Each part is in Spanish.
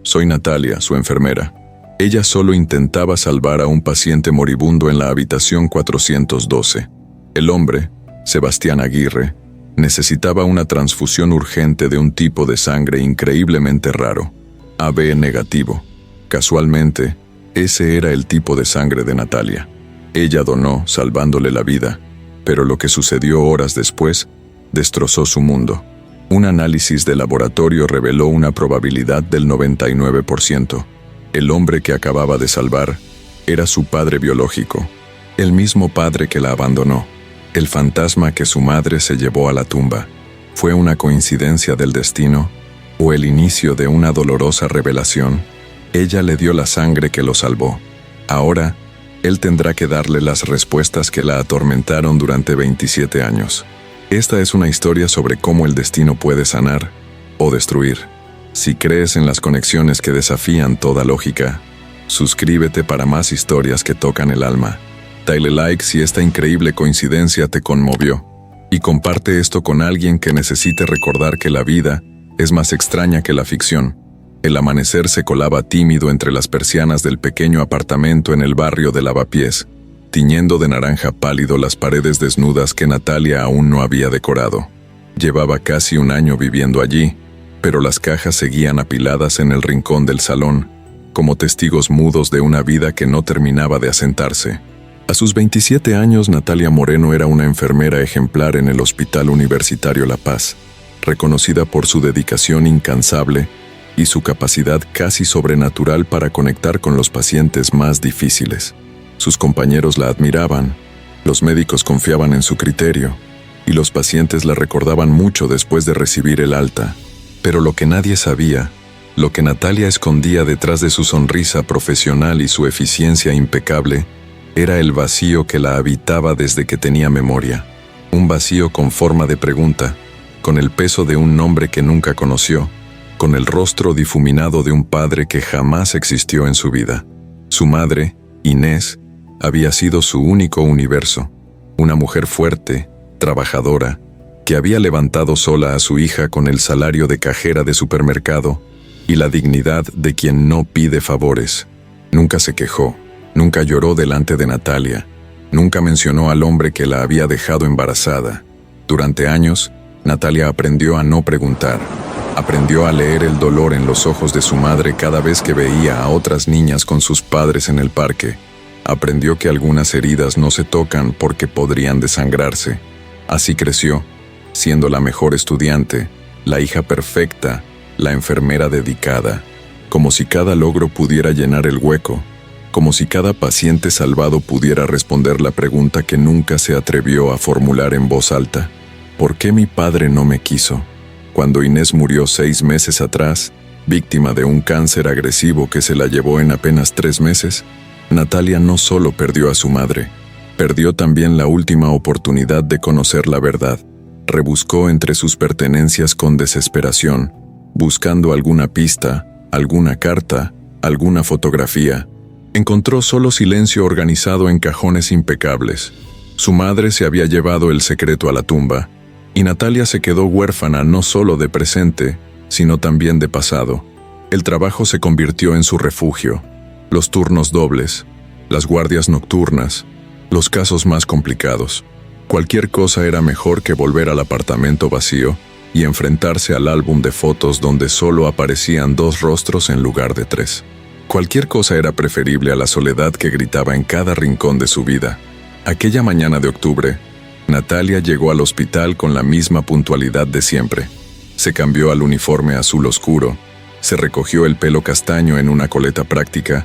Soy Natalia, su enfermera. Ella solo intentaba salvar a un paciente moribundo en la habitación 412. El hombre, Sebastián Aguirre, necesitaba una transfusión urgente de un tipo de sangre increíblemente raro, AB negativo. Casualmente, ese era el tipo de sangre de Natalia. Ella donó, salvándole la vida, pero lo que sucedió horas después destrozó su mundo. Un análisis de laboratorio reveló una probabilidad del 99%. El hombre que acababa de salvar era su padre biológico, el mismo padre que la abandonó, el fantasma que su madre se llevó a la tumba. ¿Fue una coincidencia del destino o el inicio de una dolorosa revelación? Ella le dio la sangre que lo salvó. Ahora, él tendrá que darle las respuestas que la atormentaron durante 27 años. Esta es una historia sobre cómo el destino puede sanar o destruir. Si crees en las conexiones que desafían toda lógica, suscríbete para más historias que tocan el alma. Dale like si esta increíble coincidencia te conmovió. Y comparte esto con alguien que necesite recordar que la vida es más extraña que la ficción. El amanecer se colaba tímido entre las persianas del pequeño apartamento en el barrio de Lavapiés, tiñendo de naranja pálido las paredes desnudas que Natalia aún no había decorado. Llevaba casi un año viviendo allí, pero las cajas seguían apiladas en el rincón del salón, como testigos mudos de una vida que no terminaba de asentarse. A sus 27 años, Natalia Moreno era una enfermera ejemplar en el Hospital Universitario La Paz, reconocida por su dedicación incansable y su capacidad casi sobrenatural para conectar con los pacientes más difíciles. Sus compañeros la admiraban, los médicos confiaban en su criterio, y los pacientes la recordaban mucho después de recibir el alta. Pero lo que nadie sabía, lo que Natalia escondía detrás de su sonrisa profesional y su eficiencia impecable, era el vacío que la habitaba desde que tenía memoria. Un vacío con forma de pregunta, con el peso de un nombre que nunca conoció, con el rostro difuminado de un padre que jamás existió en su vida. Su madre, Inés, había sido su único universo, una mujer fuerte, trabajadora, que había levantado sola a su hija con el salario de cajera de supermercado y la dignidad de quien no pide favores. Nunca se quejó, nunca lloró delante de Natalia, nunca mencionó al hombre que la había dejado embarazada. Durante años, Natalia aprendió a no preguntar, aprendió a leer el dolor en los ojos de su madre cada vez que veía a otras niñas con sus padres en el parque. Aprendió que algunas heridas no se tocan porque podrían desangrarse. Así creció, siendo la mejor estudiante, la hija perfecta, la enfermera dedicada, como si cada logro pudiera llenar el hueco, como si cada paciente salvado pudiera responder la pregunta que nunca se atrevió a formular en voz alta: ¿por qué mi padre no me quiso? Cuando Inés murió 6 meses atrás, víctima de un cáncer agresivo que se la llevó en apenas 3 meses, Natalia no solo perdió a su madre, perdió también la última oportunidad de conocer la verdad. Rebuscó entre sus pertenencias con desesperación, buscando alguna pista, alguna carta, alguna fotografía. Encontró solo silencio organizado en cajones impecables. Su madre se había llevado el secreto a la tumba, y Natalia se quedó huérfana no solo de presente, sino también de pasado. El trabajo se convirtió en su refugio. Los turnos dobles, las guardias nocturnas, los casos más complicados. Cualquier cosa era mejor que volver al apartamento vacío y enfrentarse al álbum de fotos donde solo aparecían 2 rostros en lugar de 3. Cualquier cosa era preferible a la soledad que gritaba en cada rincón de su vida. Aquella mañana de octubre, Natalia llegó al hospital con la misma puntualidad de siempre. Se cambió al uniforme azul oscuro, se recogió el pelo castaño en una coleta práctica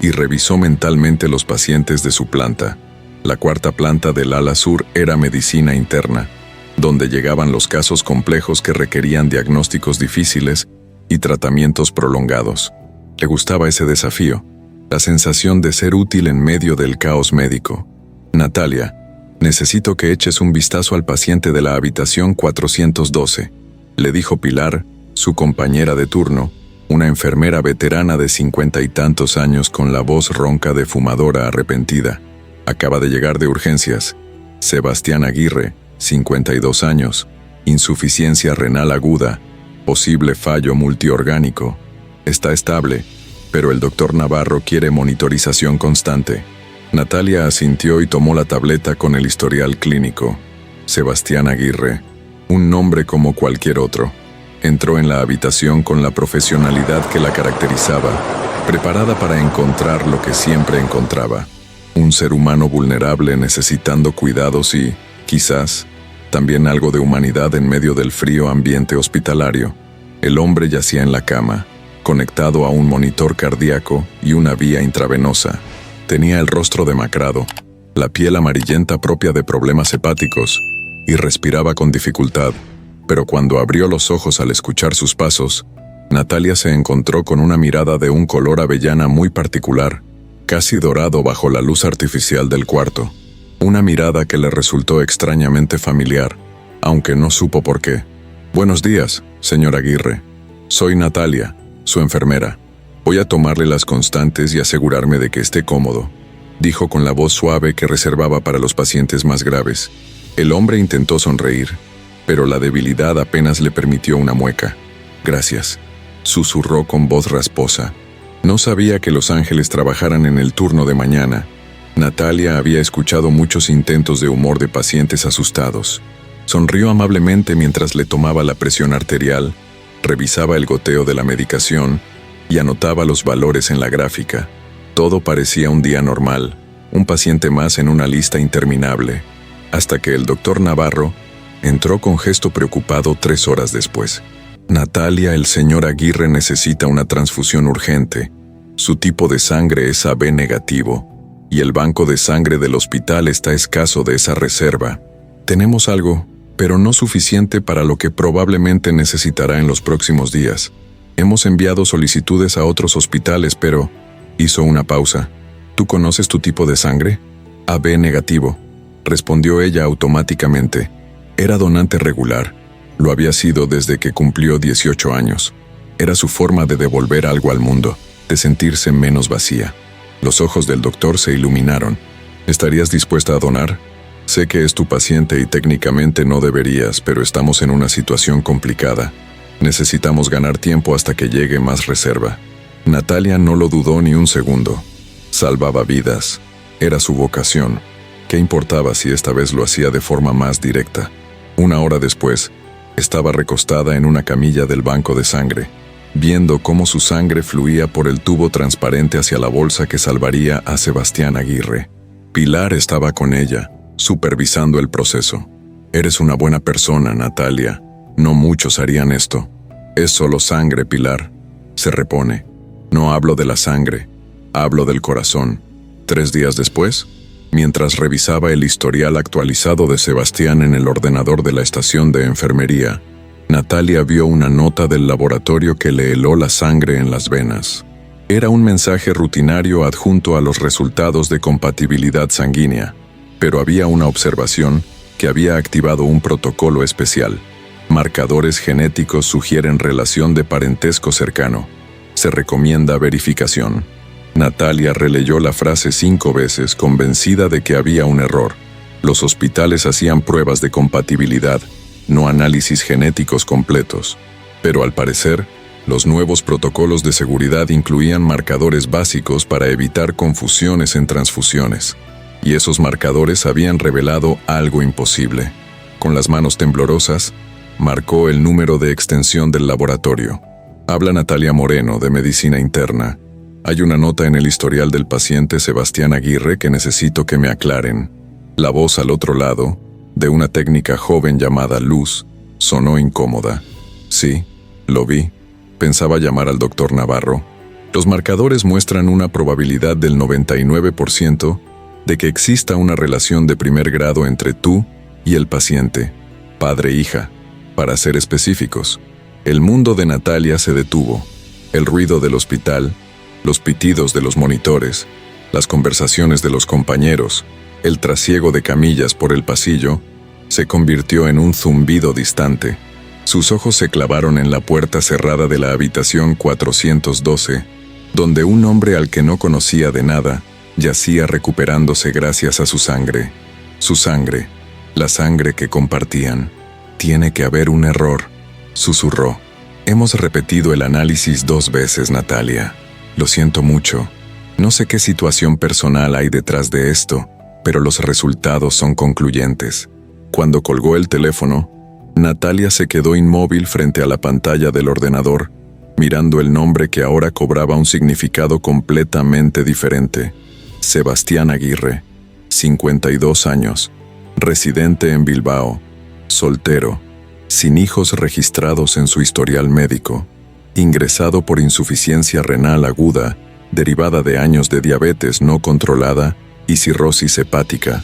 y revisó mentalmente los pacientes de su planta. La 4ª planta del ala sur era medicina interna, donde llegaban los casos complejos que requerían diagnósticos difíciles y tratamientos prolongados. Le gustaba ese desafío, la sensación de ser útil en medio del caos médico. Natalia, necesito que eches un vistazo al paciente de la habitación 412, le dijo Pilar, su compañera de turno, una enfermera veterana de 50 y tantos años con la voz ronca de fumadora arrepentida. Acaba de llegar de urgencias. Sebastián Aguirre, 52 años, insuficiencia renal aguda, posible fallo multiorgánico. Está estable, pero el doctor Navarro quiere monitorización constante. Natalia asintió y tomó la tableta con el historial clínico. Sebastián Aguirre, un nombre como cualquier otro. Entró en la habitación con la profesionalidad que la caracterizaba, preparada para encontrar lo que siempre encontraba. Un ser humano vulnerable necesitando cuidados y, quizás, también algo de humanidad en medio del frío ambiente hospitalario. El hombre yacía en la cama, conectado a un monitor cardíaco y una vía intravenosa. Tenía el rostro demacrado, la piel amarillenta propia de problemas hepáticos, y respiraba con dificultad. Pero cuando abrió los ojos al escuchar sus pasos, Natalia se encontró con una mirada de un color avellana muy particular, casi dorado bajo la luz artificial del cuarto. Una mirada que le resultó extrañamente familiar, aunque no supo por qué. «Buenos días, señor Aguirre. Soy Natalia, su enfermera. Voy a tomarle las constantes y asegurarme de que esté cómodo», dijo con la voz suave que reservaba para los pacientes más graves. El hombre intentó sonreír, pero la debilidad apenas le permitió una mueca. «Gracias», susurró con voz rasposa. No sabía que los ángeles trabajaran en el turno de mañana. Natalia había escuchado muchos intentos de humor de pacientes asustados. Sonrió amablemente mientras le tomaba la presión arterial, revisaba el goteo de la medicación y anotaba los valores en la gráfica. Todo parecía un día normal, un paciente más en una lista interminable, hasta que el doctor Navarro entró con gesto preocupado 3 horas después. «Natalia, el señor Aguirre necesita una transfusión urgente. Su tipo de sangre es AB negativo, y el banco de sangre del hospital está escaso de esa reserva. Tenemos algo, pero no suficiente para lo que probablemente necesitará en los próximos días. Hemos enviado solicitudes a otros hospitales, pero…» Hizo una pausa. «¿Tú conoces tu tipo de sangre?» «AB negativo», respondió ella automáticamente. Era donante regular. Lo había sido desde que cumplió 18 años. Era su forma de devolver algo al mundo, de sentirse menos vacía. Los ojos del doctor se iluminaron. «¿Estarías dispuesta a donar? Sé que es tu paciente y técnicamente no deberías, pero estamos en una situación complicada. Necesitamos ganar tiempo hasta que llegue más reserva». Natalia no lo dudó ni un segundo. Salvaba vidas. Era su vocación. ¿Qué importaba si esta vez lo hacía de forma más directa? 1 hora después, estaba recostada en una camilla del banco de sangre, viendo cómo su sangre fluía por el tubo transparente hacia la bolsa que salvaría a Sebastián Aguirre. Pilar estaba con ella, supervisando el proceso. «Eres una buena persona, Natalia. No muchos harían esto. Es solo sangre, Pilar. Se repone. No hablo de la sangre, hablo del corazón». 3 días después, mientras revisaba el historial actualizado de Sebastián en el ordenador de la estación de enfermería, Natalia vio una nota del laboratorio que le heló la sangre en las venas. Era un mensaje rutinario adjunto a los resultados de compatibilidad sanguínea, pero había una observación que había activado un protocolo especial. Marcadores genéticos sugieren relación de parentesco cercano. Se recomienda verificación. Natalia releyó la frase 5 veces, convencida de que había un error. Los hospitales hacían pruebas de compatibilidad, no análisis genéticos completos. Pero al parecer, los nuevos protocolos de seguridad incluían marcadores básicos para evitar confusiones en transfusiones. Y esos marcadores habían revelado algo imposible. Con las manos temblorosas, marcó el número de extensión del laboratorio. «Habla Natalia Moreno, de Medicina Interna. Hay una nota en el historial del paciente Sebastián Aguirre que necesito que me aclaren». La voz al otro lado, de una técnica joven llamada Luz, sonó incómoda. «Sí, lo vi. Pensaba llamar al doctor Navarro. Los marcadores muestran una probabilidad del 99% de que exista una relación de primer grado entre tú y el paciente, padre-hija. Para ser específicos». El mundo de Natalia se detuvo. El ruido del hospital, los pitidos de los monitores, las conversaciones de los compañeros, el trasiego de camillas por el pasillo, se convirtió en un zumbido distante. Sus ojos se clavaron en la puerta cerrada de la habitación 412, donde un hombre al que no conocía de nada yacía recuperándose gracias a su sangre. Su sangre, la sangre que compartían. «Tiene que haber un error», susurró. Hemos repetido el análisis 2 veces, Natalia. Lo siento mucho. No sé qué situación personal hay detrás de esto, pero los resultados son concluyentes. Cuando colgó el teléfono, Natalia se quedó inmóvil frente a la pantalla del ordenador, mirando el nombre que ahora cobraba un significado completamente diferente. Sebastián Aguirre, 52 años, residente en Bilbao, soltero, sin hijos registrados en su historial médico, ingresado por insuficiencia renal aguda, derivada de años de diabetes no controlada y cirrosis hepática,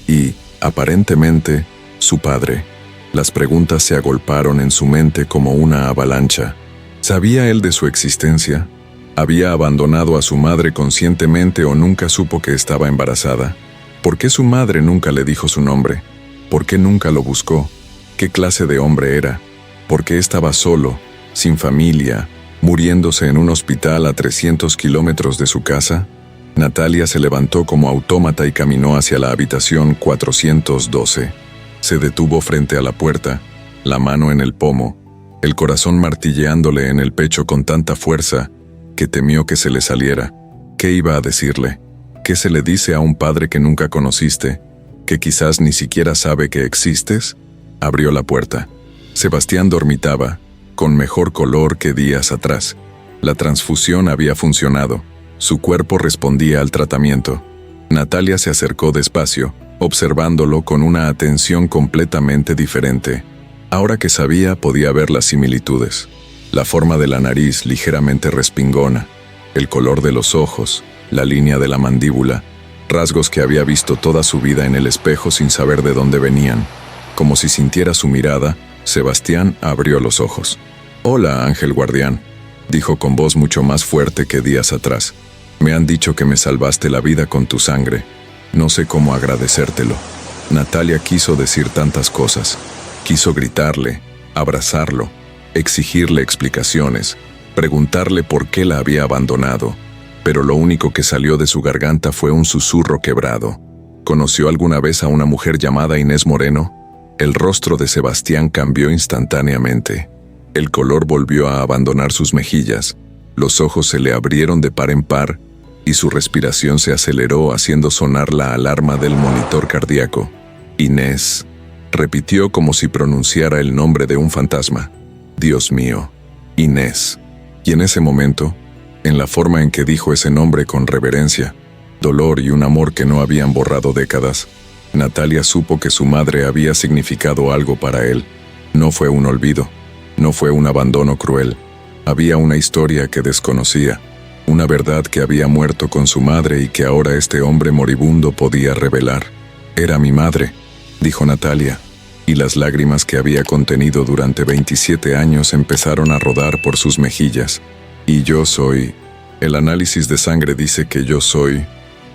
y, aparentemente, su padre. Las preguntas se agolparon en su mente como una avalancha. ¿Sabía él de su existencia? ¿Había abandonado a su madre conscientemente o nunca supo que estaba embarazada? ¿Por qué su madre nunca le dijo su nombre? ¿Por qué nunca lo buscó? ¿Qué clase de hombre era? ¿Por qué estaba solo, sin familia, muriéndose en un hospital a 300 kilómetros de su casa? Natalia se levantó como autómata y caminó hacia la habitación 412. Se detuvo frente a la puerta, la mano en el pomo, el corazón martilleándole en el pecho con tanta fuerza que temió que se le saliera. ¿Qué iba a decirle? ¿Qué se le dice a un padre que nunca conociste, que quizás ni siquiera sabe que existes? Abrió la puerta. Sebastián dormitaba, con mejor color que días atrás. La transfusión había funcionado. Su cuerpo respondía al tratamiento. Natalia se acercó despacio, observándolo con una atención completamente diferente. Ahora que sabía, podía ver las similitudes. La forma de la nariz ligeramente respingona, el color de los ojos, la línea de la mandíbula, rasgos que había visto toda su vida en el espejo sin saber de dónde venían. Como si sintiera su mirada, Sebastián abrió los ojos. «Hola, ángel guardián», dijo con voz mucho más fuerte que días atrás. «Me han dicho que me salvaste la vida con tu sangre. No sé cómo agradecértelo». Natalia quiso decir tantas cosas. Quiso gritarle, abrazarlo, exigirle explicaciones, preguntarle por qué la había abandonado, pero lo único que salió de su garganta fue un susurro quebrado. ¿Conoció alguna vez a una mujer llamada Inés Moreno? El rostro de Sebastián cambió instantáneamente. El color volvió a abandonar sus mejillas, los ojos se le abrieron de par en par y su respiración se aceleró haciendo sonar la alarma del monitor cardíaco. Inés, repitió como si pronunciara el nombre de un fantasma. Dios mío, Inés. Y en ese momento, en la forma en que dijo ese nombre con reverencia, dolor y un amor que no habían borrado décadas, Natalia supo que su madre había significado algo para él. No fue un olvido, no fue un abandono cruel. Había una historia que desconocía, una verdad que había muerto con su madre y que ahora este hombre moribundo podía revelar. «Era mi madre», dijo Natalia, y las lágrimas que había contenido durante 27 años empezaron a rodar por sus mejillas. «Y yo soy... El análisis de sangre dice que yo soy...».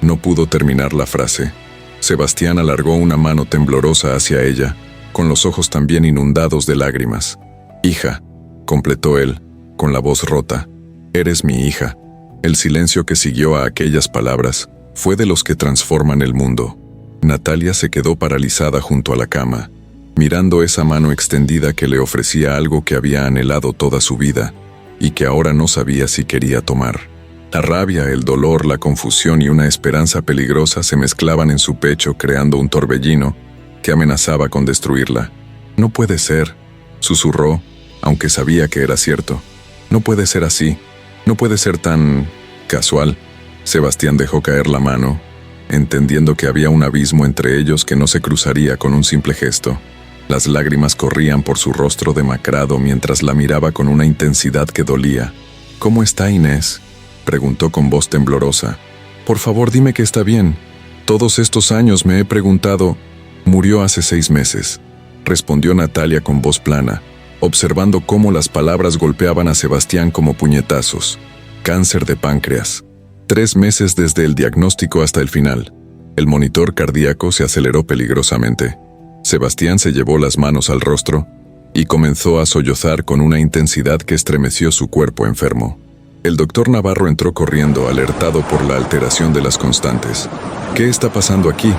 No pudo terminar la frase. Sebastián alargó una mano temblorosa hacia ella, con los ojos también inundados de lágrimas. «Hija», completó él, con la voz rota. «Eres mi hija». El silencio que siguió a aquellas palabras fue de los que transforman el mundo. Natalia se quedó paralizada junto a la cama, mirando esa mano extendida que le ofrecía algo que había anhelado toda su vida y que ahora no sabía si quería tomar. La rabia, el dolor, la confusión y una esperanza peligrosa se mezclaban en su pecho creando un torbellino que amenazaba con destruirla. «No puede ser», susurró, aunque sabía que era cierto. «No puede ser así, no puede ser tan... casual». Sebastián dejó caer la mano, entendiendo que había un abismo entre ellos que no se cruzaría con un simple gesto. Las lágrimas corrían por su rostro demacrado mientras la miraba con una intensidad que dolía. «¿Cómo está Inés?», preguntó con voz temblorosa. «Por favor, dime que está bien. Todos estos años me he preguntado...». «Murió hace 6 meses», respondió Natalia con voz plana, observando cómo las palabras golpeaban a Sebastián como puñetazos. «Cáncer de páncreas. 3 meses desde el diagnóstico hasta el final». El monitor cardíaco se aceleró peligrosamente. Sebastián se llevó las manos al rostro y comenzó a sollozar con una intensidad que estremeció su cuerpo enfermo. El doctor Navarro entró corriendo, alertado por la alteración de las constantes. «¿Qué está pasando aquí?»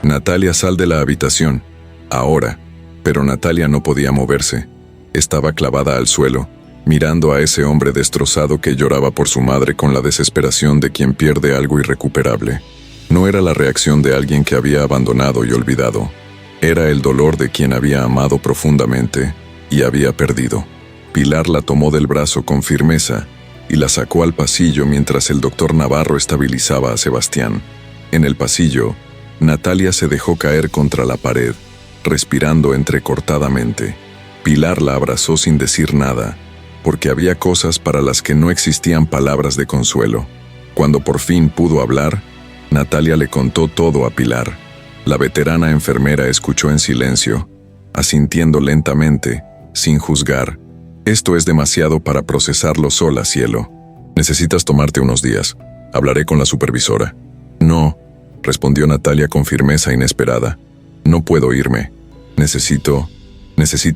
«Natalia, sal de la habitación». Ahora. Pero Natalia no podía moverse. Estaba clavada al suelo, mirando a ese hombre destrozado que lloraba por su madre con la desesperación de quien pierde algo irrecuperable. No era la reacción de alguien que había abandonado y olvidado. Era el dolor de quien había amado profundamente y había perdido. Pilar la tomó del brazo con firmeza y la sacó al pasillo mientras el doctor Navarro estabilizaba a Sebastián. En el pasillo, Natalia se dejó caer contra la pared, respirando entrecortadamente. Pilar la abrazó sin decir nada, porque había cosas para las que no existían palabras de consuelo. Cuando por fin pudo hablar, Natalia le contó todo a Pilar. La veterana enfermera escuchó en silencio, asintiendo lentamente, sin juzgar. Esto es demasiado para procesarlo sola, cielo. Necesitas tomarte unos días. Hablaré con la supervisora. No, respondió Natalia con firmeza inesperada. No puedo irme. Necesito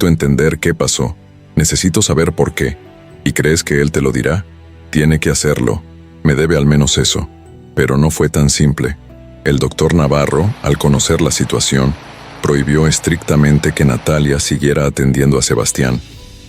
entender qué pasó. Necesito saber por qué. ¿Y crees que él te lo dirá? Tiene que hacerlo. Me debe al menos eso. Pero no fue tan simple. El doctor Navarro, al conocer la situación, prohibió estrictamente que Natalia siguiera atendiendo a Sebastián.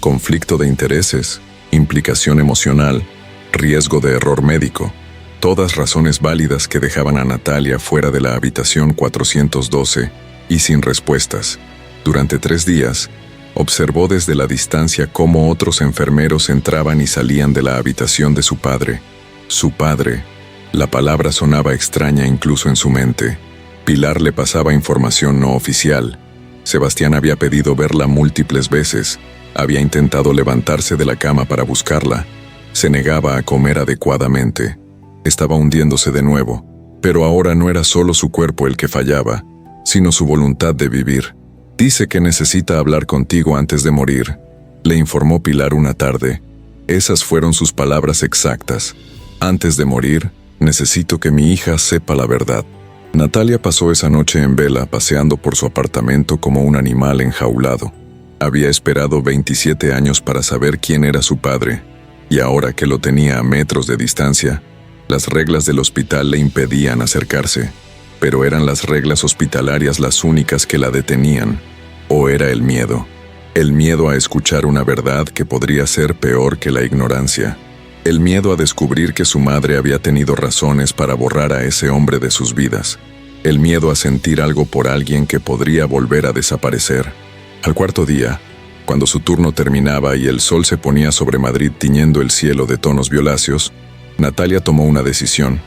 Conflicto de intereses, implicación emocional, riesgo de error médico. Todas razones válidas que dejaban a Natalia fuera de la habitación 412 y sin respuestas. Durante 3 días, observó desde la distancia cómo otros enfermeros entraban y salían de la habitación de su padre. Su padre. La palabra sonaba extraña incluso en su mente. Pilar le pasaba información no oficial. Sebastián había pedido verla múltiples veces. Había intentado levantarse de la cama para buscarla. Se negaba a comer adecuadamente. Estaba hundiéndose de nuevo. Pero ahora no era solo su cuerpo el que fallaba, sino su voluntad de vivir. Dice que necesita hablar contigo antes de morir, le informó Pilar una tarde. Esas fueron sus palabras exactas. Antes de morir, necesito que mi hija sepa la verdad. Natalia pasó esa noche en vela paseando por su apartamento como un animal enjaulado. Había esperado 27 años para saber quién era su padre, y ahora que lo tenía a metros de distancia, las reglas del hospital le impedían acercarse. Pero eran las reglas hospitalarias las únicas que la detenían. ¿O era el miedo? El miedo a escuchar una verdad que podría ser peor que la ignorancia. El miedo a descubrir que su madre había tenido razones para borrar a ese hombre de sus vidas. El miedo a sentir algo por alguien que podría volver a desaparecer. Al 4.º día, cuando su turno terminaba y el sol se ponía sobre Madrid tiñendo el cielo de tonos violáceos, Natalia tomó una decisión.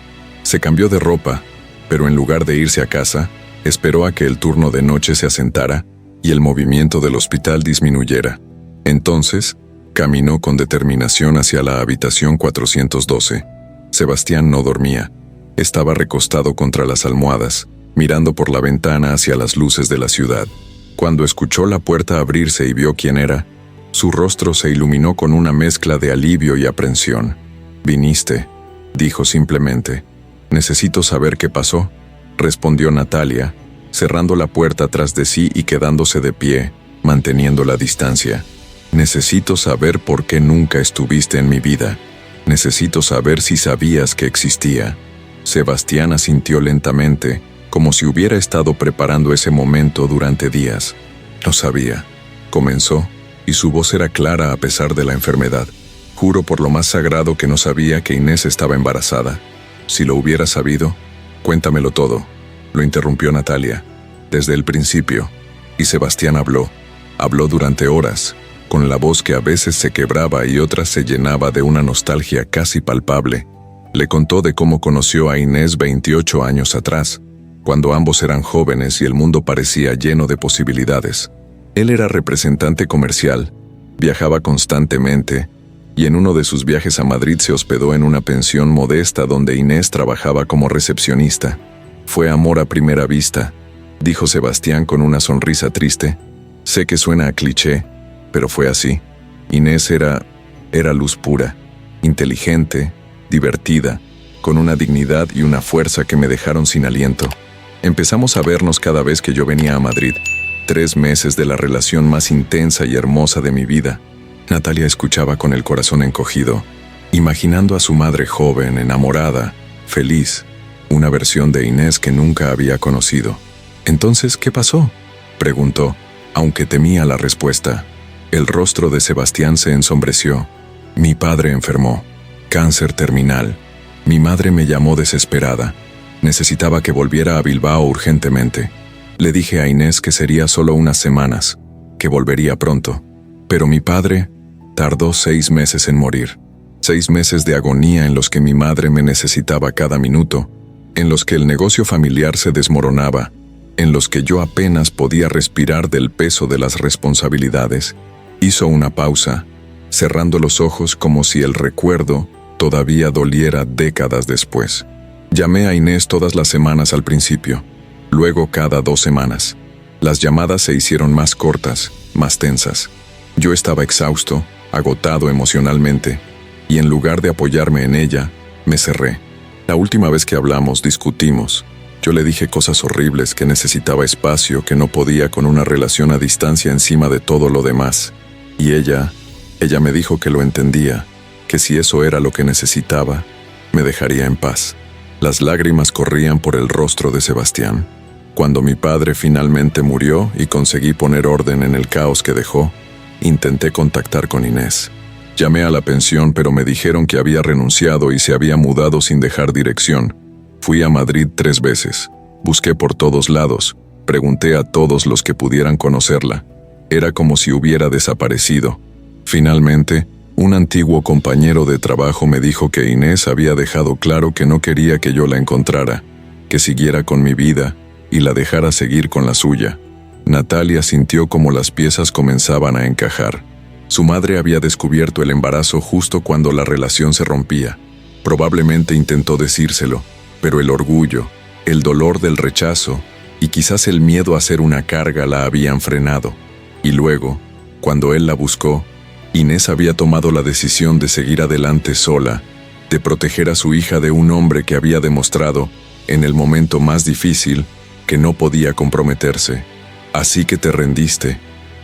Se cambió de ropa, pero en lugar de irse a casa, esperó a que el turno de noche se asentara y el movimiento del hospital disminuyera. Entonces, caminó con determinación hacia la habitación 412. Sebastián no dormía. Estaba recostado contra las almohadas, mirando por la ventana hacia las luces de la ciudad. Cuando escuchó la puerta abrirse y vio quién era, su rostro se iluminó con una mezcla de alivio y aprensión. «Viniste», dijo simplemente. «Necesito saber qué pasó», respondió Natalia, cerrando la puerta tras de sí y quedándose de pie, manteniendo la distancia. «Necesito saber por qué nunca estuviste en mi vida. Necesito saber si sabías que existía». Sebastián asintió lentamente, como si hubiera estado preparando ese momento durante días. «Lo sabía», comenzó, y su voz era clara a pesar de la enfermedad. «Juro por lo más sagrado que no sabía que Inés estaba embarazada. Si lo hubiera sabido, cuéntamelo todo», lo interrumpió Natalia. «Desde el principio». Y Sebastián habló. Habló durante horas, con la voz que a veces se quebraba y otras se llenaba de una nostalgia casi palpable. Le contó de cómo conoció a Inés 28 años atrás, cuando ambos eran jóvenes y el mundo parecía lleno de posibilidades. Él era representante comercial, viajaba constantemente, y en uno de sus viajes a Madrid se hospedó en una pensión modesta donde Inés trabajaba como recepcionista. «Fue amor a primera vista», dijo Sebastián con una sonrisa triste. «Sé que suena a cliché, pero fue así. Inés era luz pura, inteligente, divertida, con una dignidad y una fuerza que me dejaron sin aliento. Empezamos a vernos cada vez que yo venía a Madrid. 3 meses de la relación más intensa y hermosa de mi vida». Natalia escuchaba con el corazón encogido, imaginando a su madre joven, enamorada, feliz, una versión de Inés que nunca había conocido. «¿Entonces qué pasó?», preguntó, aunque temía la respuesta. El rostro de Sebastián se ensombreció. Mi padre enfermó. Cáncer terminal. Mi madre me llamó desesperada. Necesitaba que volviera a Bilbao urgentemente. Le dije a Inés que sería solo unas semanas, que volvería pronto. Pero mi padre tardó 6 meses en morir. 6 meses de agonía en los que mi madre me necesitaba cada minuto, en los que el negocio familiar se desmoronaba, en los que yo apenas podía respirar del peso de las responsabilidades. Hizo una pausa, cerrando los ojos como si el recuerdo todavía doliera décadas después. Llamé a Inés todas las semanas al principio, luego cada 2 semanas. Las llamadas se hicieron más cortas, más tensas. Yo estaba exhausto, agotado emocionalmente, y en lugar de apoyarme en ella, me cerré. La última vez que hablamos, discutimos. Yo le dije cosas horribles, que necesitaba espacio, que no podía con una relación a distancia encima de todo lo demás. Y ella me dijo que lo entendía, que si eso era lo que necesitaba, me dejaría en paz. Las lágrimas corrían por el rostro de Sebastián. Cuando mi padre finalmente murió y conseguí poner orden en el caos que dejó, intenté contactar con Inés. Llamé a la pensión, pero me dijeron que había renunciado y se había mudado sin dejar dirección. Fui a Madrid 3 veces. Busqué por todos lados. Pregunté a todos los que pudieran conocerla. Era como si hubiera desaparecido. Finalmente, un antiguo compañero de trabajo me dijo que Inés había dejado claro que no quería que yo la encontrara, que siguiera con mi vida y la dejara seguir con la suya. Natalia sintió como las piezas comenzaban a encajar. Su madre había descubierto el embarazo justo cuando la relación se rompía. Probablemente intentó decírselo, pero el orgullo, el dolor del rechazo y quizás el miedo a ser una carga la habían frenado. Y luego, cuando él la buscó, Inés había tomado la decisión de seguir adelante sola, de proteger a su hija de un hombre que había demostrado, en el momento más difícil, que no podía comprometerse. «Así que te rendiste»,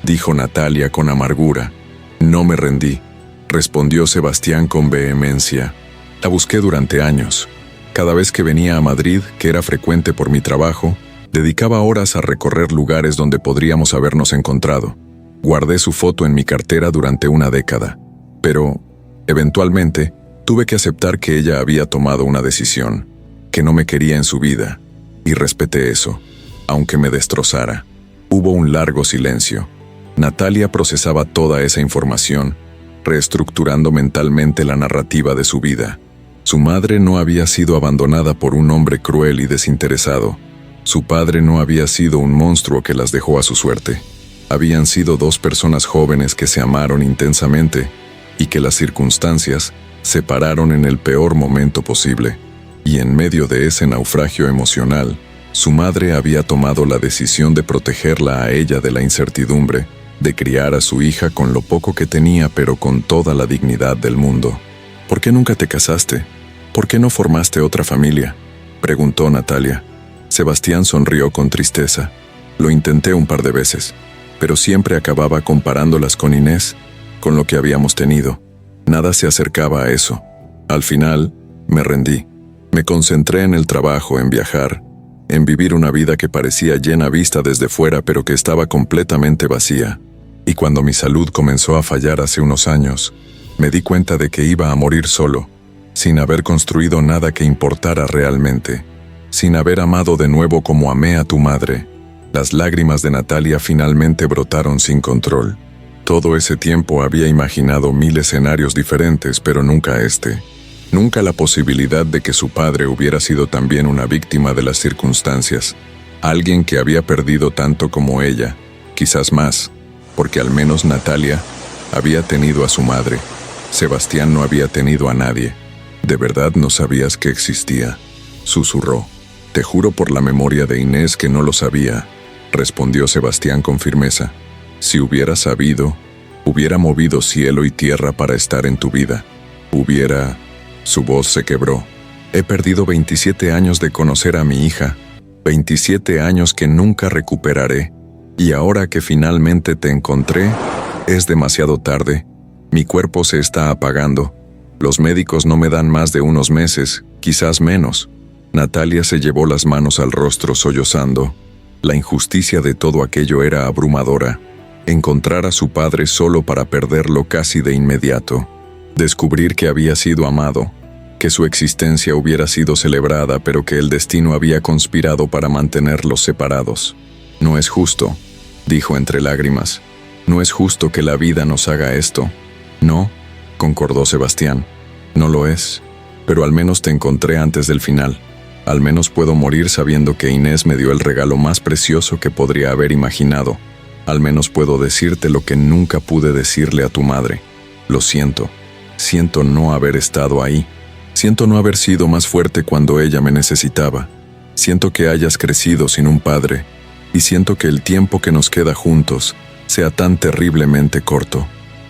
dijo Natalia con amargura. «No me rendí», respondió Sebastián con vehemencia. La busqué durante años. Cada vez que venía a Madrid, que era frecuente por mi trabajo, dedicaba horas a recorrer lugares donde podríamos habernos encontrado. Guardé su foto en mi cartera durante una década. Pero, eventualmente, tuve que aceptar que ella había tomado una decisión, que no me quería en su vida, y respeté eso, aunque me destrozara. Hubo un largo silencio. Natalia procesaba toda esa información, reestructurando mentalmente la narrativa de su vida. Su madre no había sido abandonada por un hombre cruel y desinteresado. Su padre no había sido un monstruo que las dejó a su suerte. Habían sido 2 personas jóvenes que se amaron intensamente y que las circunstancias separaron en el peor momento posible. Y en medio de ese naufragio emocional, su madre había tomado la decisión de protegerla a ella de la incertidumbre, de criar a su hija con lo poco que tenía pero con toda la dignidad del mundo. «¿Por qué nunca te casaste? ¿Por qué no formaste otra familia?», preguntó Natalia. Sebastián sonrió con tristeza. «Lo intenté un par de veces, pero siempre acababa comparándolas con Inés, con lo que habíamos tenido. Nada se acercaba a eso. Al final, me rendí. Me concentré en el trabajo, en viajar, en vivir una vida que parecía llena vista desde fuera pero que estaba completamente vacía. Y cuando mi salud comenzó a fallar hace unos años, me di cuenta de que iba a morir solo, sin haber construido nada que importara realmente, sin haber amado de nuevo como amé a tu madre». Las lágrimas de Natalia finalmente brotaron sin control. Todo ese tiempo había imaginado 1000 escenarios diferentes, pero nunca este. Nunca la posibilidad de que su padre hubiera sido también una víctima de las circunstancias. Alguien que había perdido tanto como ella, quizás más, porque al menos Natalia había tenido a su madre. Sebastián no había tenido a nadie. «¿De verdad no sabías que existía?», susurró. «Te juro por la memoria de Inés que no lo sabía», respondió Sebastián con firmeza. «Si hubiera sabido, hubiera movido cielo y tierra para estar en tu vida. Hubiera...». Su voz se quebró. «He perdido 27 años de conocer a mi hija, 27 años que nunca recuperaré, y ahora que finalmente te encontré, es demasiado tarde. Mi cuerpo se está apagando. Los médicos no me dan más de unos meses, quizás menos». Natalia se llevó las manos al rostro sollozando. La injusticia de todo aquello era abrumadora. Encontrar a su padre solo para perderlo casi de inmediato. Descubrir que había sido amado, que su existencia hubiera sido celebrada, pero que el destino había conspirado para mantenerlos separados. No es justo, dijo entre lágrimas. No es justo que la vida nos haga esto. No, concordó Sebastián. No lo es, pero al menos te encontré antes del final. Al menos puedo morir sabiendo que Inés me dio el regalo más precioso que podría haber imaginado. Al menos puedo decirte lo que nunca pude decirle a tu madre. Lo siento. Siento no haber estado ahí. Siento no haber sido más fuerte cuando ella me necesitaba. Siento que hayas crecido sin un padre. Y siento que el tiempo que nos queda juntos sea tan terriblemente corto.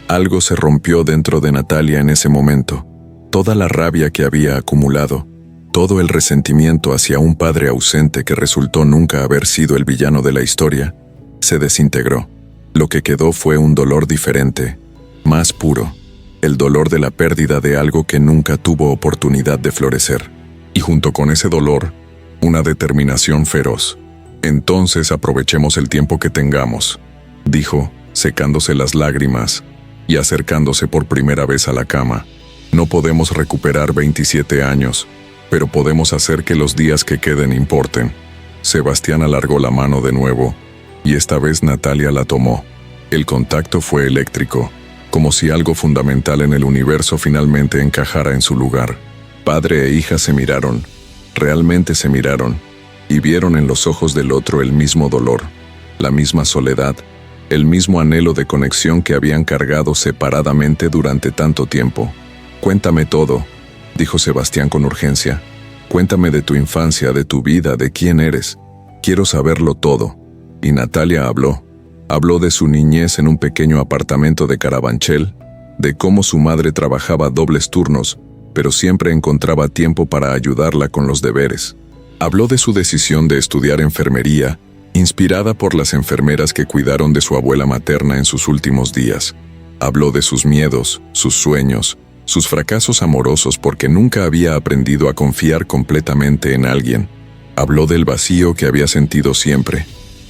Algo se rompió dentro de Natalia en ese momento. Toda la rabia que había acumulado, todo el resentimiento hacia un padre ausente que resultó nunca haber sido el villano de la historia, se desintegró. Lo que quedó fue un dolor diferente, más puro, el dolor de la pérdida de algo que nunca tuvo oportunidad de florecer. Y junto con ese dolor, una determinación feroz. Entonces aprovechemos el tiempo que tengamos, dijo, secándose las lágrimas y acercándose por primera vez a la cama. No podemos recuperar 27 años, pero podemos hacer que los días que queden importen. Sebastián alargó la mano de nuevo, y esta vez Natalia la tomó. El contacto fue eléctrico, como si algo fundamental en el universo finalmente encajara en su lugar. Padre e hija se miraron, realmente se miraron, y vieron en los ojos del otro el mismo dolor, la misma soledad, el mismo anhelo de conexión que habían cargado separadamente durante tanto tiempo. Cuéntame todo, dijo Sebastián con urgencia. Cuéntame de tu infancia, de tu vida, de quién eres. Quiero saberlo todo. Y Natalia habló. Habló de su niñez en un pequeño apartamento de Carabanchel, de cómo su madre trabajaba dobles turnos, pero siempre encontraba tiempo para ayudarla con los deberes. Habló de su decisión de estudiar enfermería, inspirada por las enfermeras que cuidaron de su abuela materna en sus últimos días. Habló de sus miedos, sus sueños, sus fracasos amorosos porque nunca había aprendido a confiar completamente en alguien. Habló del vacío que había sentido siempre,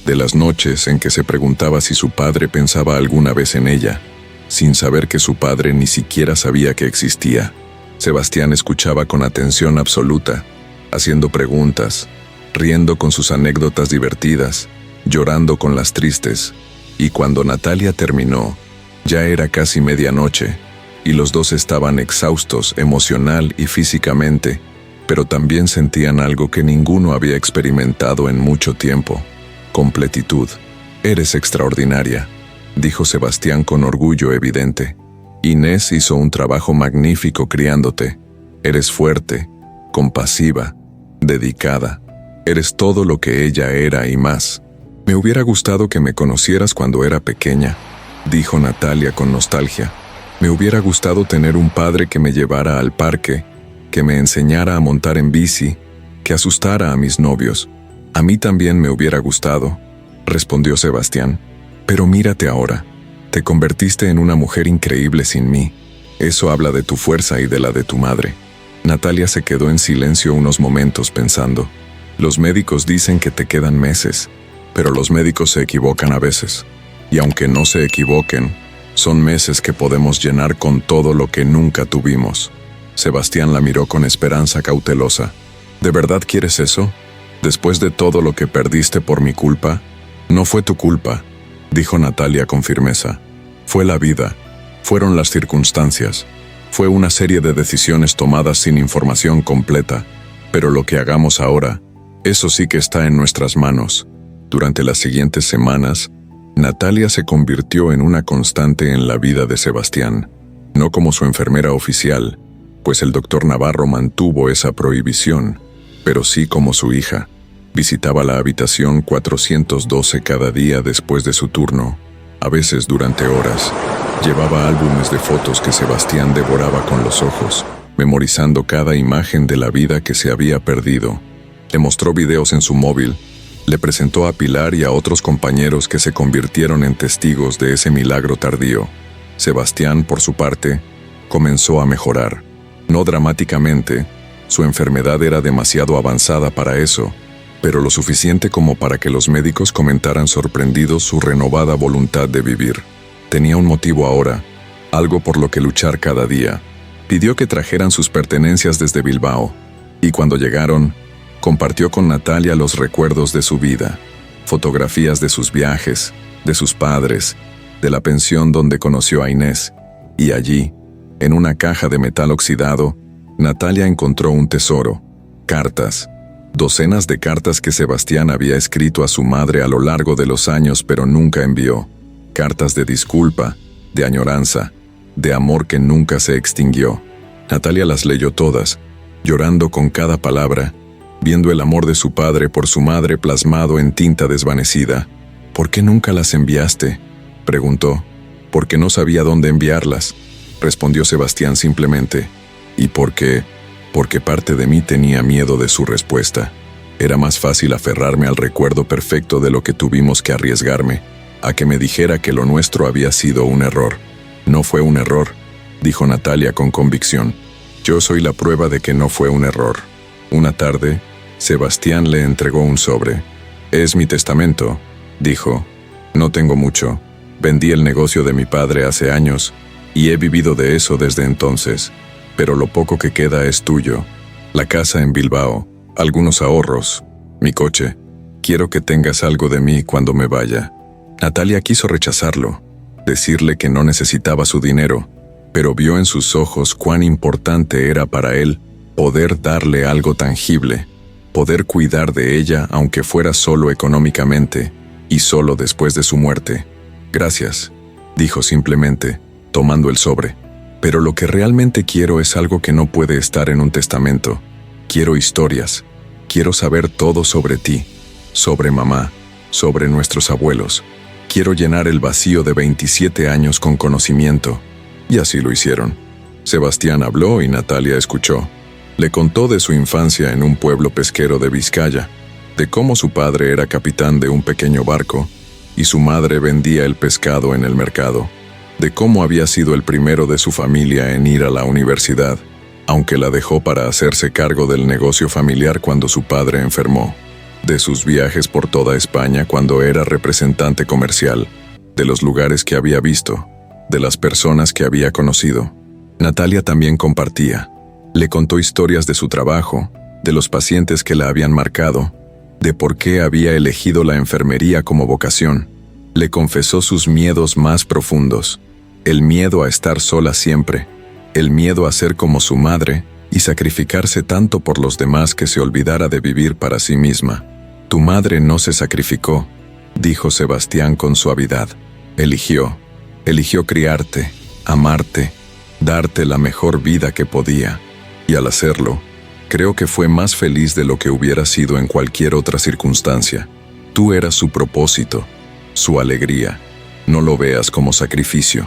de las noches en que se preguntaba si su padre pensaba alguna vez en ella, sin saber que su padre ni siquiera sabía que existía. Sebastián escuchaba con atención absoluta, haciendo preguntas, riendo con sus anécdotas divertidas, llorando con las tristes, y cuando Natalia terminó, ya era casi medianoche, y los dos estaban exhaustos emocional y físicamente, pero también sentían algo que ninguno había experimentado en mucho tiempo: completitud. Eres extraordinaria, dijo Sebastián con orgullo evidente. Inés hizo un trabajo magnífico criándote. Eres fuerte, compasiva, dedicada. Eres todo lo que ella era y más. Me hubiera gustado que me conocieras cuando era pequeña, dijo Natalia con nostalgia. Me hubiera gustado tener un padre que me llevara al parque, que me enseñara a montar en bici, que asustara a mis novios. A mí también me hubiera gustado, respondió Sebastián. Pero mírate ahora. Te convertiste en una mujer increíble sin mí. Eso habla de tu fuerza y de la de tu madre. Natalia se quedó en silencio unos momentos pensando. Los médicos dicen que te quedan meses, pero los médicos se equivocan a veces. Y aunque no se equivoquen, son meses que podemos llenar con todo lo que nunca tuvimos. Sebastián la miró con esperanza cautelosa. ¿De verdad quieres eso? Después de todo lo que perdiste por mi culpa. No fue tu culpa, dijo Natalia con firmeza. Fue la vida, fueron las circunstancias, fue una serie de decisiones tomadas sin información completa, pero lo que hagamos ahora, eso sí que está en nuestras manos. Durante las siguientes semanas, Natalia se convirtió en una constante en la vida de Sebastián, no como su enfermera oficial, pues el doctor Navarro mantuvo esa prohibición, pero sí como su hija. Visitaba la habitación 412 cada día después de su turno, a veces durante horas. Llevaba álbumes de fotos que Sebastián devoraba con los ojos, memorizando cada imagen de la vida que se había perdido. Le mostró videos en su móvil, le presentó a Pilar y a otros compañeros que se convirtieron en testigos de ese milagro tardío. Sebastián, por su parte, comenzó a mejorar. No dramáticamente, su enfermedad era demasiado avanzada para eso, pero lo suficiente como para que los médicos comentaran sorprendidos su renovada voluntad de vivir. Tenía un motivo ahora, algo por lo que luchar cada día. Pidió que trajeran sus pertenencias desde Bilbao, y cuando llegaron, compartió con Natalia los recuerdos de su vida, fotografías de sus viajes, de sus padres, de la pensión donde conoció a Inés, y allí, en una caja de metal oxidado, Natalia encontró un tesoro, cartas, docenas de cartas que Sebastián había escrito a su madre a lo largo de los años pero nunca envió, cartas de disculpa, de añoranza, de amor que nunca se extinguió. Natalia las leyó todas, llorando con cada palabra, viendo el amor de su padre por su madre plasmado en tinta desvanecida. «¿Por qué nunca las enviaste?», preguntó. «Porque no sabía dónde enviarlas», respondió Sebastián simplemente. «¿Y por qué?». Porque parte de mí tenía miedo de su respuesta. Era más fácil aferrarme al recuerdo perfecto de lo que tuvimos que arriesgarme, a que me dijera que lo nuestro había sido un error. «No fue un error», dijo Natalia con convicción. «Yo soy la prueba de que no fue un error». Una tarde, Sebastián le entregó un sobre. «Es mi testamento», dijo. «No tengo mucho. Vendí el negocio de mi padre hace años, y he vivido de eso desde entonces. Pero lo poco que queda es tuyo. La casa en Bilbao, algunos ahorros, mi coche. Quiero que tengas algo de mí cuando me vaya». Natalia quiso rechazarlo, decirle que no necesitaba su dinero, pero vio en sus ojos cuán importante era para él poder darle algo tangible, poder cuidar de ella aunque fuera solo económicamente, y solo después de su muerte. «Gracias», dijo simplemente, tomando el sobre. «Pero lo que realmente quiero es algo que no puede estar en un testamento. Quiero historias. Quiero saber todo sobre ti, sobre mamá, sobre nuestros abuelos. Quiero llenar el vacío de 27 años con conocimiento». Y así lo hicieron. Sebastián habló y Natalia escuchó. Le contó de su infancia en un pueblo pesquero de Vizcaya, de cómo su padre era capitán de un pequeño barco y su madre vendía el pescado en el mercado, de cómo había sido el primero de su familia en ir a la universidad, aunque la dejó para hacerse cargo del negocio familiar cuando su padre enfermó, de sus viajes por toda España cuando era representante comercial, de los lugares que había visto, de las personas que había conocido. Natalia también compartía. Le contó historias de su trabajo, de los pacientes que la habían marcado, de por qué había elegido la enfermería como vocación. Le confesó sus miedos más profundos, el miedo a estar sola siempre, el miedo a ser como su madre y sacrificarse tanto por los demás que se olvidara de vivir para sí misma. «Tu madre no se sacrificó», dijo Sebastián con suavidad. Eligió criarte, amarte, darte la mejor vida que podía, y al hacerlo, creo que fue más feliz de lo que hubiera sido en cualquier otra circunstancia. Tú eras su propósito, su alegría. No lo veas como sacrificio,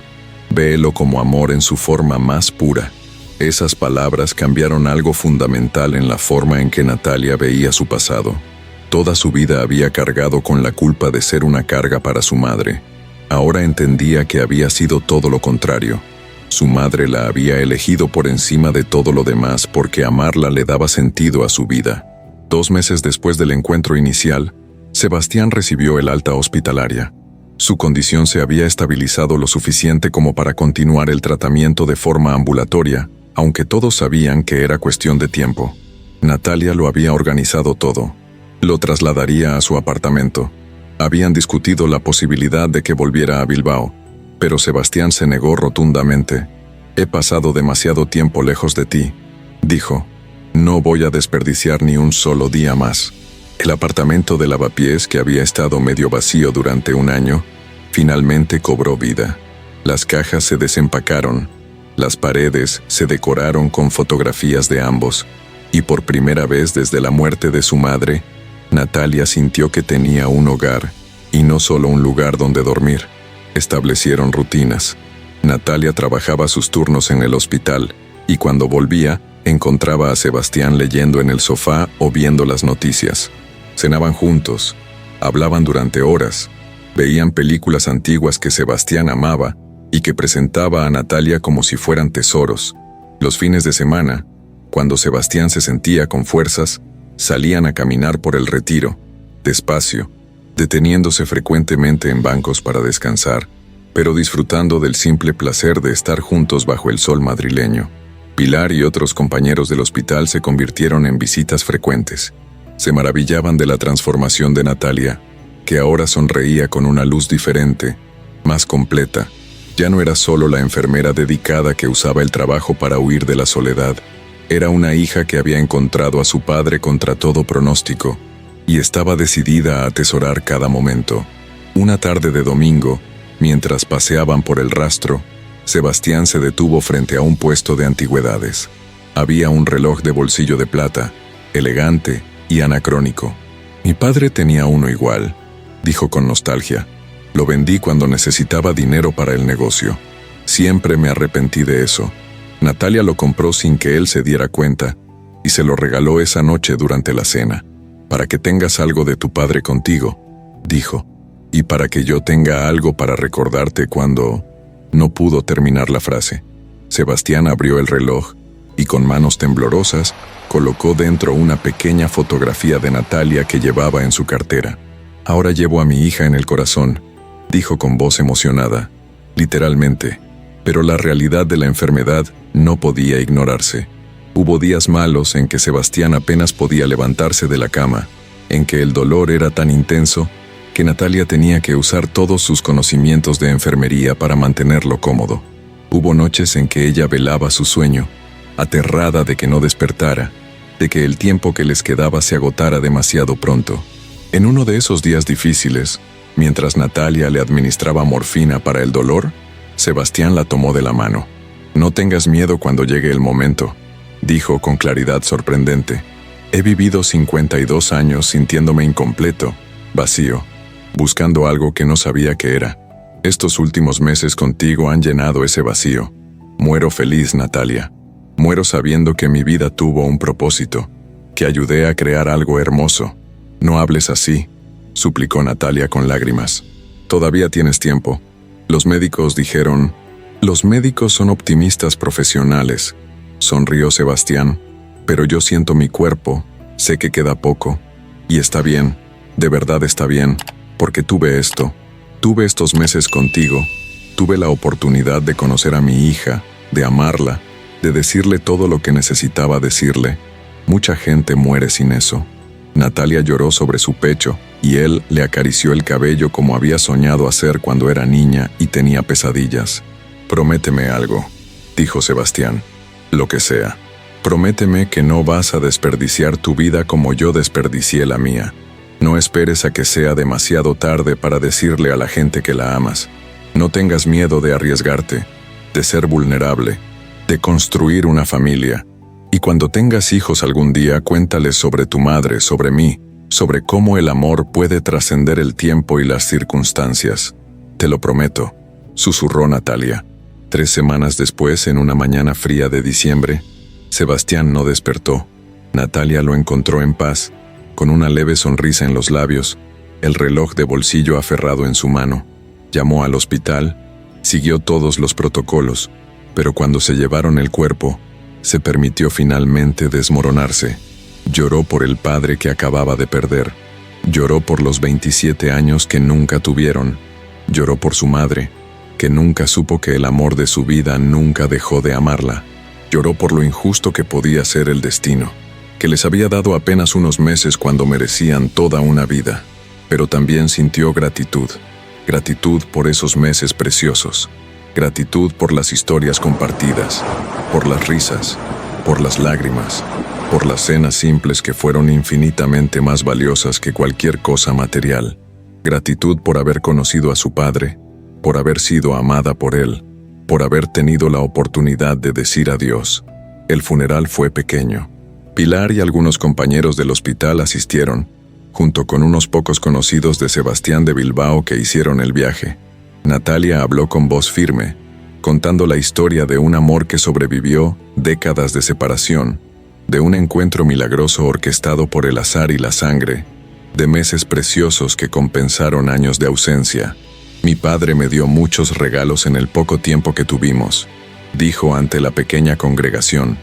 véelo como amor en su forma más pura». Esas palabras cambiaron algo fundamental en la forma en que Natalia veía su pasado. Toda su vida había cargado con la culpa de ser una carga para su madre. Ahora entendía que había sido todo lo contrario. Su madre la había elegido por encima de todo lo demás porque amarla le daba sentido a su vida. 2 meses después del encuentro inicial, Sebastián recibió el alta hospitalaria. Su condición se había estabilizado lo suficiente como para continuar el tratamiento de forma ambulatoria, aunque todos sabían que era cuestión de tiempo. Natalia lo había organizado todo. Lo trasladaría a su apartamento. Habían discutido la posibilidad de que volviera a Bilbao, pero Sebastián se negó rotundamente. «He pasado demasiado tiempo lejos de ti», dijo. «No voy a desperdiciar ni un solo día más». El apartamento de lavapiés, que había estado medio vacío durante un año, finalmente cobró vida. Las cajas se desempacaron, las paredes se decoraron con fotografías de ambos, y por primera vez desde la muerte de su madre, Natalia sintió que tenía un hogar, y no solo un lugar donde dormir. Establecieron rutinas. Natalia trabajaba sus turnos en el hospital, y cuando volvía, encontraba a Sebastián leyendo en el sofá o viendo las noticias. Cenaban juntos, hablaban durante horas, veían películas antiguas que Sebastián amaba y que presentaba a Natalia como si fueran tesoros. Los fines de semana, cuando Sebastián se sentía con fuerzas, salían a caminar por el Retiro, despacio, deteniéndose frecuentemente en bancos para descansar, pero disfrutando del simple placer de estar juntos bajo el sol madrileño. Pilar y otros compañeros del hospital se convirtieron en visitas frecuentes. Se maravillaban de la transformación de Natalia, que ahora sonreía con una luz diferente, más completa. Ya no era solo la enfermera dedicada que usaba el trabajo para huir de la soledad. Era una hija que había encontrado a su padre contra todo pronóstico, y estaba decidida a atesorar cada momento. Una tarde de domingo, mientras paseaban por el rastro, Sebastián se detuvo frente a un puesto de antigüedades. Había un reloj de bolsillo de plata, elegante y anacrónico. Mi padre tenía uno igual, dijo con nostalgia. Lo vendí cuando necesitaba dinero para el negocio. Siempre me arrepentí de eso. Natalia lo compró sin que él se diera cuenta y se lo regaló esa noche durante la cena. Para que tengas algo de tu padre contigo, dijo, y para que yo tenga algo para recordarte cuando... No pudo terminar la frase. Sebastián abrió el reloj y con manos temblorosas colocó dentro una pequeña fotografía de Natalia que llevaba en su cartera. Ahora llevo a mi hija en el corazón, dijo con voz emocionada, literalmente, pero la realidad de la enfermedad no podía ignorarse. Hubo días malos en que Sebastián apenas podía levantarse de la cama, en que el dolor era tan intenso que Natalia tenía que usar todos sus conocimientos de enfermería para mantenerlo cómodo. Hubo noches en que ella velaba su sueño, aterrada de que no despertara, de que el tiempo que les quedaba se agotara demasiado pronto. En uno de esos días difíciles, mientras Natalia le administraba morfina para el dolor, Sebastián la tomó de la mano. «No tengas miedo cuando llegue el momento», dijo con claridad sorprendente. «He vivido 52 años sintiéndome incompleto, vacío, buscando algo que no sabía qué era. Estos últimos meses contigo han llenado ese vacío. Muero feliz, Natalia. Muero sabiendo que mi vida tuvo un propósito, que ayudé a crear algo hermoso. No hables así», suplicó Natalia con lágrimas. «Todavía tienes tiempo. Los médicos dijeron...» «Los médicos son optimistas profesionales», sonrió Sebastián, «pero yo siento mi cuerpo, sé que queda poco. Y está bien, de verdad está bien, porque tuve estos meses contigo, tuve la oportunidad de conocer a mi hija, de amarla, de decirle todo lo que necesitaba decirle. Mucha gente muere sin eso». Natalia lloró sobre su pecho y él le acarició el cabello como había soñado hacer cuando era niña y tenía pesadillas. «Prométeme algo», dijo Sebastián. «Lo que sea. Prométeme que no vas a desperdiciar tu vida como yo desperdicié la mía. No esperes a que sea demasiado tarde para decirle a la gente que la amas. No tengas miedo de arriesgarte, de ser vulnerable, de construir una familia. Y cuando tengas hijos algún día, cuéntales sobre tu madre, sobre mí, sobre cómo el amor puede trascender el tiempo y las circunstancias. Te lo prometo», susurró Natalia. 3 semanas después, en una mañana fría de diciembre, Sebastián no despertó. Natalia lo encontró en paz, con una leve sonrisa en los labios, el reloj de bolsillo aferrado en su mano. Llamó al hospital, siguió todos los protocolos, pero cuando se llevaron el cuerpo, se permitió finalmente desmoronarse. Lloró por el padre que acababa de perder. Lloró por los 27 años que nunca tuvieron. Lloró por su madre, que nunca supo que el amor de su vida nunca dejó de amarla. Lloró por lo injusto que podía ser el destino, que les había dado apenas unos meses cuando merecían toda una vida. Pero también sintió gratitud. Gratitud por esos meses preciosos. Gratitud por las historias compartidas, por las risas, por las lágrimas, por las cenas simples que fueron infinitamente más valiosas que cualquier cosa material. Gratitud por haber conocido a su padre, por haber sido amada por él, por haber tenido la oportunidad de decir adiós. El funeral fue pequeño. Pilar y algunos compañeros del hospital asistieron, junto con unos pocos conocidos de Sebastián de Bilbao que hicieron el viaje. Natalia habló con voz firme, contando la historia de un amor que sobrevivió décadas de separación, de un encuentro milagroso orquestado por el azar y la sangre, de meses preciosos que compensaron años de ausencia. «Mi padre me dio muchos regalos en el poco tiempo que tuvimos», dijo ante la pequeña congregación.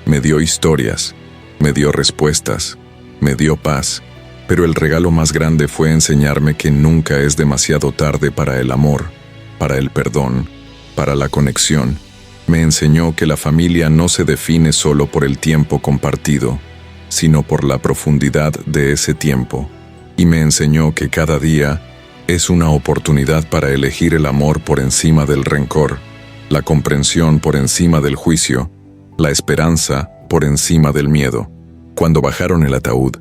«Me dio historias, me dio respuestas, me dio paz, pero el regalo más grande fue enseñarme que nunca es demasiado tarde para el amor, para el perdón, para la conexión. Me enseñó que la familia no se define solo por el tiempo compartido, sino por la profundidad de ese tiempo. Y me enseñó que cada día es una oportunidad para elegir el amor por encima del rencor, la comprensión por encima del juicio, la esperanza por encima del miedo. Cuando bajaron el ataúd,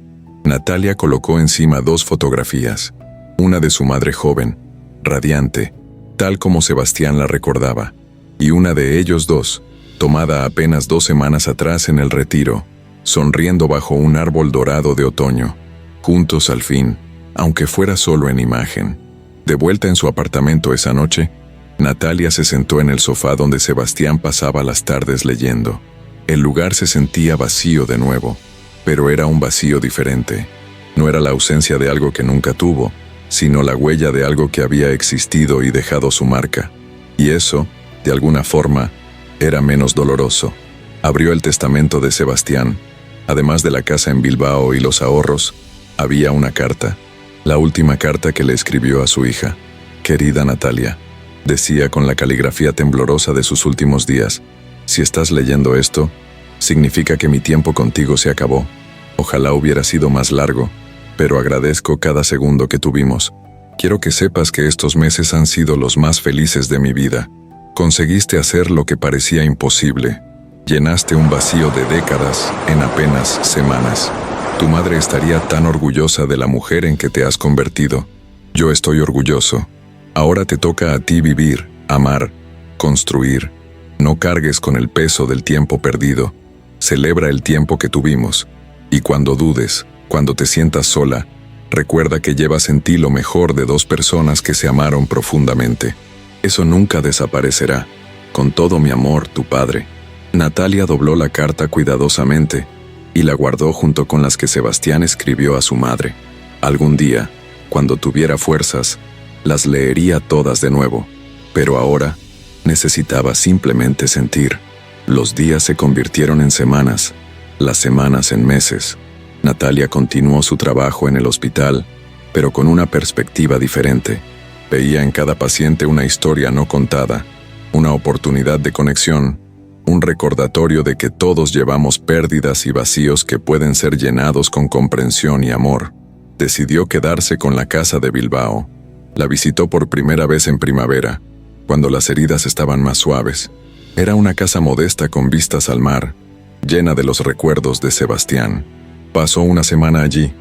Natalia colocó encima 2 fotografías, una de su madre joven, radiante, tal como Sebastián la recordaba, y una de ellos 2, tomada apenas 2 semanas atrás en el retiro, sonriendo bajo un árbol dorado de otoño, juntos al fin, aunque fuera solo en imagen. De vuelta en su apartamento esa noche, Natalia se sentó en el sofá donde Sebastián pasaba las tardes leyendo. El lugar se sentía vacío de nuevo, pero era un vacío diferente. No era la ausencia de algo que nunca tuvo, sino la huella de algo que había existido y dejado su marca. Y eso, de alguna forma, era menos doloroso. Abrió el testamento de Sebastián. Además de la casa en Bilbao y los ahorros, había una carta, la última carta que le escribió a su hija. «Querida Natalia», decía con la caligrafía temblorosa de sus últimos días, «si estás leyendo esto, significa que mi tiempo contigo se acabó. Ojalá hubiera sido más largo, pero agradezco cada segundo que tuvimos. Quiero que sepas que estos meses han sido los más felices de mi vida. Conseguiste hacer lo que parecía imposible. Llenaste un vacío de décadas en apenas semanas. Tu madre estaría tan orgullosa de la mujer en que te has convertido. Yo estoy orgulloso. Ahora te toca a ti vivir, amar, construir. No cargues con el peso del tiempo perdido. Celebra el tiempo que tuvimos. Y cuando dudes, cuando te sientas sola, recuerda que llevas en ti lo mejor de 2 personas que se amaron profundamente. Eso nunca desaparecerá. Con todo mi amor, tu padre». Natalia dobló la carta cuidadosamente y la guardó junto con las que Sebastián escribió a su madre. Algún día, cuando tuviera fuerzas, las leería todas de nuevo, pero ahora necesitaba simplemente sentir. Los días se convirtieron en semanas, las semanas en meses. Natalia continuó su trabajo en el hospital, pero con una perspectiva diferente. Veía en cada paciente una historia no contada, una oportunidad de conexión, un recordatorio de que todos llevamos pérdidas y vacíos que pueden ser llenados con comprensión y amor. Decidió quedarse con la casa de Bilbao. La visitó por primera vez en primavera, cuando las heridas estaban más suaves. Era una casa modesta con vistas al mar, llena de los recuerdos de Sebastián. Pasó una semana allí,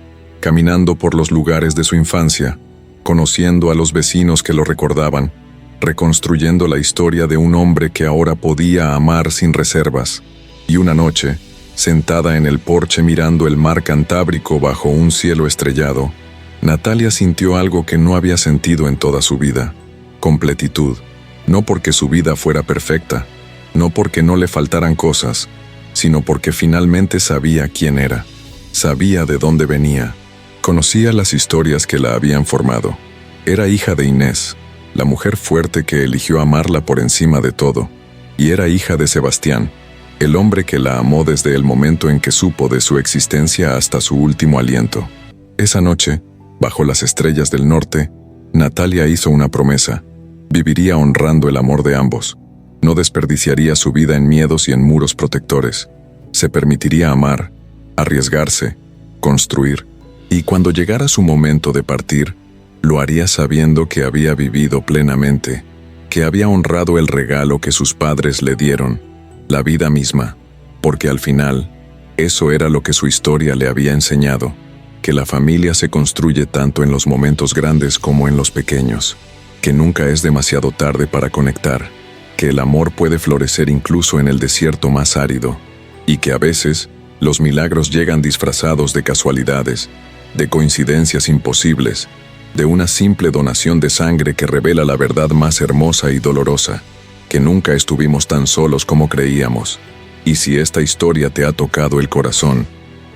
caminando por los lugares de su infancia, conociendo a los vecinos que lo recordaban, reconstruyendo la historia de un hombre que ahora podía amar sin reservas. Y una noche, sentada en el porche mirando el mar Cantábrico bajo un cielo estrellado, Natalia sintió algo que no había sentido en toda su vida: completitud. No porque su vida fuera perfecta, no porque no le faltaran cosas, sino porque finalmente sabía quién era. Sabía de dónde venía. Conocía las historias que la habían formado. Era hija de Inés, la mujer fuerte que eligió amarla por encima de todo. Y era hija de Sebastián, el hombre que la amó desde el momento en que supo de su existencia hasta su último aliento. Esa noche, bajo las estrellas del norte, Natalia hizo una promesa. Viviría honrando el amor de ambos. No desperdiciaría su vida en miedos y en muros protectores. Se permitiría amar, arriesgarse, construir. Y cuando llegara su momento de partir, lo haría sabiendo que había vivido plenamente, que había honrado el regalo que sus padres le dieron, la vida misma, porque al final, eso era lo que su historia le había enseñado, que la familia se construye tanto en los momentos grandes como en los pequeños, que nunca es demasiado tarde para conectar, que el amor puede florecer incluso en el desierto más árido, y que a veces los milagros llegan disfrazados de casualidades, de coincidencias imposibles, de una simple donación de sangre que revela la verdad más hermosa y dolorosa, que nunca estuvimos tan solos como creíamos. Y si esta historia te ha tocado el corazón,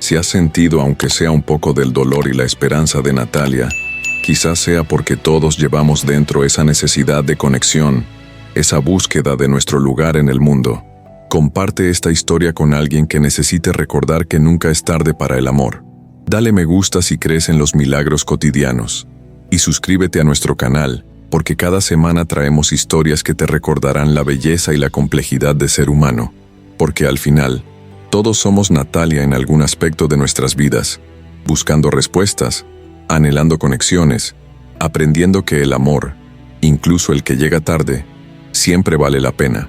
si has sentido aunque sea un poco del dolor y la esperanza de Natalia, quizás sea porque todos llevamos dentro esa necesidad de conexión, esa búsqueda de nuestro lugar en el mundo. Comparte esta historia con alguien que necesite recordar que nunca es tarde para el amor. Dale me gusta si crees en los milagros cotidianos. Y suscríbete a nuestro canal, porque cada semana traemos historias que te recordarán la belleza y la complejidad de ser humano, porque al final, todos somos Natalia en algún aspecto de nuestras vidas, buscando respuestas, anhelando conexiones, aprendiendo que el amor, incluso el que llega tarde, siempre vale la pena.